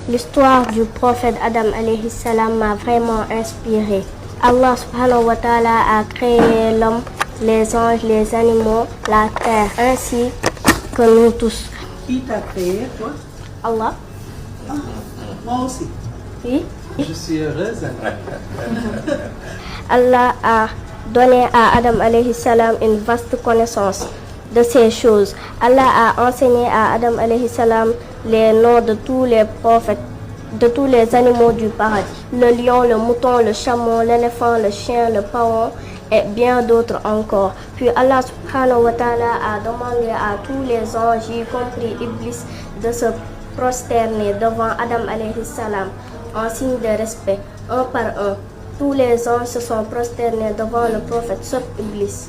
L'histoire du prophète Adam alayhi salam m'a vraiment inspiré. Allah subhanahu wa ta'ala a créé l'homme, les anges, les animaux, la terre, ainsi que nous tous. Qui t'a créé, toi? Allah. Moi aussi. Oui. Je suis heureuse. Allah a donné à Adam alayhi salam une vaste connaissance de ces choses. Allah a enseigné à Adam alayhi salam les noms de tous les prophètes, de tous les animaux du paradis. Le lion, le mouton, le chameau, l'éléphant, le chien, le paon et bien d'autres encore. Puis Allah subhanahu wa ta'ala a demandé à tous les anges, y compris Iblis, de se prosterner devant Adam alayhi salam en signe de respect, un par un. Tous les anges se sont prosternés devant le prophète, sauf Iblis.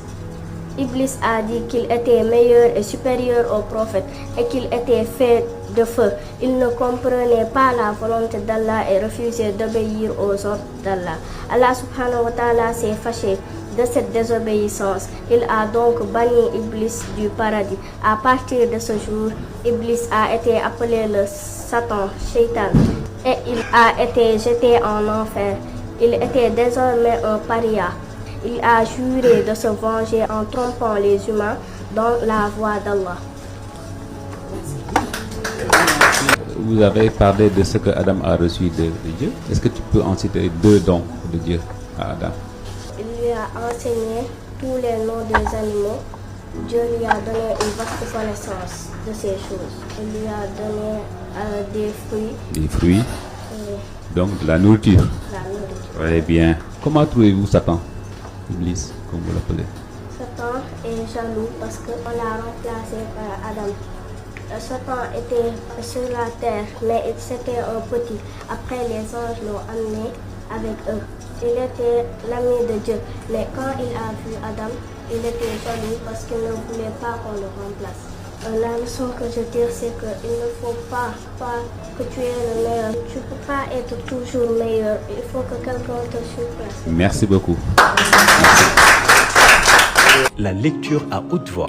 Iblis a dit qu'il était meilleur et supérieur au prophète et qu'il était fait de feu. Il ne comprenait pas la volonté d'Allah et refusait d'obéir aux ordres d'Allah. Allah subhanahu wa ta'ala s'est fâché de cette désobéissance. Il a donc banni Iblis du paradis. À partir de ce jour, Iblis a été appelé le Satan, Shaitan, et il a été jeté en enfer. Il était désormais un paria. Il a juré de se venger en trompant les humains dans la voie d'Allah. Vous avez parlé de ce que Adam a reçu de Dieu. Est-ce que tu peux en citer 2 dons de Dieu à Adam? Il lui a enseigné tous les noms des animaux. Dieu lui a donné une vaste connaissance de ces choses. Il lui a donné des fruits. Des fruits. Donc de la nourriture. La nourriture. Très bien. Comment trouvez-vous Satan? Iblis, comme vous l'appelez. Satan est jaloux parce qu'on l'a remplacé par Adam. Satan était sur la terre, mais c'était un petit. Après, les anges l'ont amené avec eux. Il était l'ami de Dieu, mais quand il a vu Adam, il était jaloux parce qu'il ne voulait pas qu'on le remplace. La leçon que je tire, c'est qu'il ne faut pas que tu es le meilleur. Tu ne peux pas être toujours meilleur. Il faut que quelqu'un te surpasse. Merci beaucoup. La lecture à haute voix.